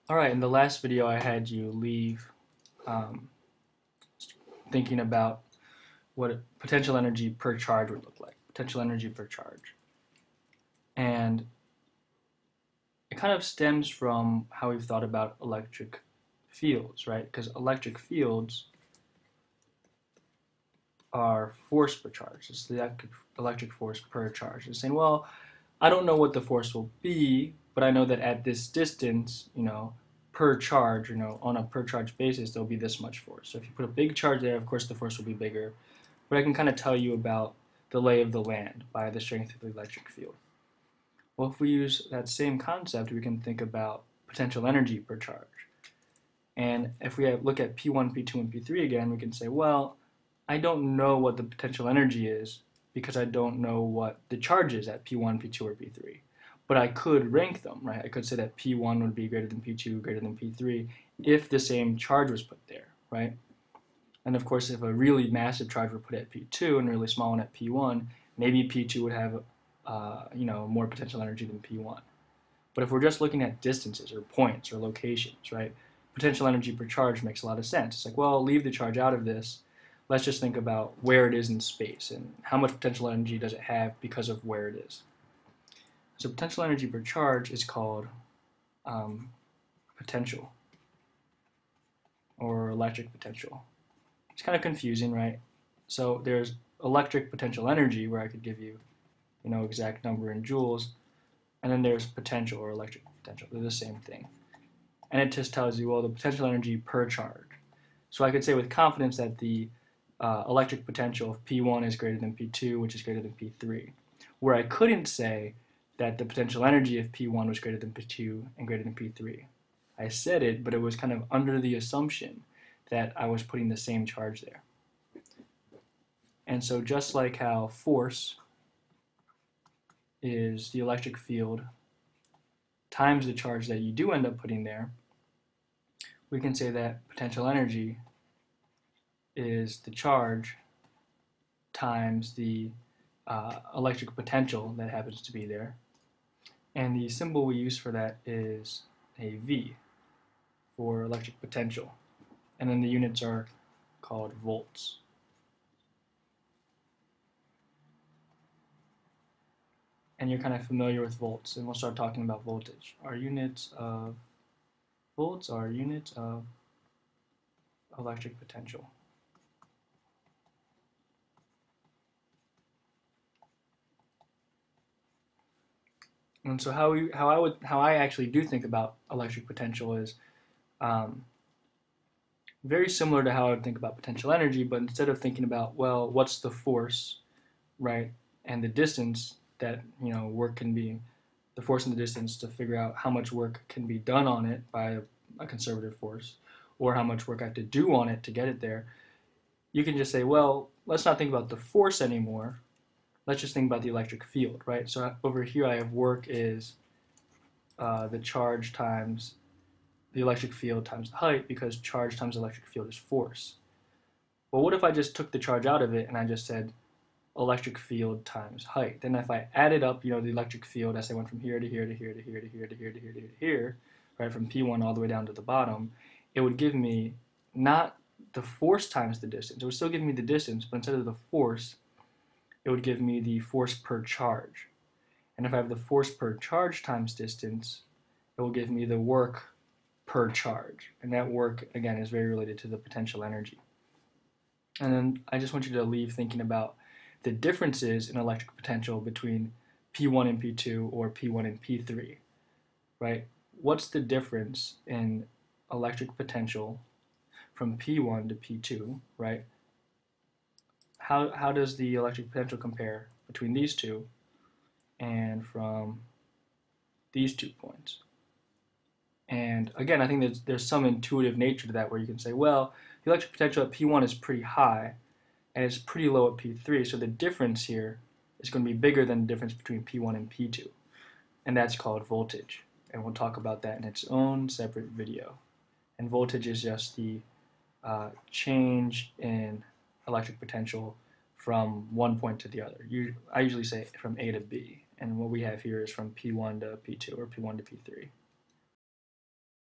Alright, in the last video I had you leave um, thinking about what potential energy per charge would look like. Potential energy per charge. And it kind of stems from how we've thought about electric fields, right? Because electric fields are force per charge. It's the electric force per charge. It's saying, well, I don't know what the force will be, but I know that at this distance, per charge, on a per charge basis, there'll be this much force. So if you put a big charge there, of course the force will be bigger. But I can kind of tell you about the lay of the land by the strength of the electric field. Well, if we use that same concept, we can think about potential energy per charge. And if we look at P1, P2, and P3 again, we can say, well, I don't know what the potential energy is because I don't know what the charge is at P1, P2, or P3. But I could rank them, right? I could say that P1 would be greater than P2, greater than P3, if the same charge was put there, right? And of course, if a really massive charge were put at P2 and a really small one at P1, maybe P2 would have, more potential energy than P1. But if we're just looking at distances or points or locations, right? Potential energy per charge makes a lot of sense. It's like, well, leave the charge out of this. Let's just think about where it is in space and how much potential energy does it have because of where it is. So potential energy per charge is called potential or electric potential. It's kind of confusing, right? So there's electric potential energy, where I could give you, exact number in joules, and then there's potential or electric potential. They're the same thing. And it just tells you, well, the potential energy per charge. So I could say with confidence that the electric potential of P1 is greater than P2, which is greater than P3. Where I couldn't say that the potential energy of P1 was greater than P2 and greater than P3. I said it, but it was kind of under the assumption that I was putting the same charge there. And so just like how force is the electric field times the charge that you do end up putting there, we can say that potential energy is the charge times the electric potential that happens to be there. And the symbol we use for that is a V for electric potential. And then the units are called volts. And you're kind of familiar with volts, and we'll start talking about voltage. Our units of volts are units of electric potential. And so how I actually do think about electric potential is very similar to how I would think about potential energy, but instead of thinking about, well, what's the force, right, and the distance that work can be, the force and the distance to figure out how much work can be done on it by a conservative force, or how much work I have to do on it to get it there, you can just say, well, let's not think about the force anymore. Let's just think about the electric field, right? So over here I have work is the charge times the electric field times the height, because charge times electric field is force. Well, what if I just took the charge out of it and I just said electric field times height? Then if I added up, the electric field as I went from here to here to here to here to here to here to here to here to here, right, from P1 all the way down to the bottom, it would give me not the force times the distance. It would still give me the distance, but instead of the force, it would give me the force per charge. And if I have the force per charge times distance, it will give me the work per charge. And that work, again, is very related to the potential energy. And then I just want you to leave thinking about the differences in electric potential between P1 and P2 or P1 and P3, right? What's the difference in electric potential from P1 to P2, right? How does the electric potential compare between these two and from these 2 points? And again, I think there's some intuitive nature to that, where you can say, well, the electric potential at P1 is pretty high and it's pretty low at P3, so the difference here is going to be bigger than the difference between P1 and P2, and that's called voltage. And we'll talk about that in its own separate video. And voltage is just the change in electric potential from one point to the other. I usually say from A to B, and what we have here is from P1 to P2 or P1 to P3.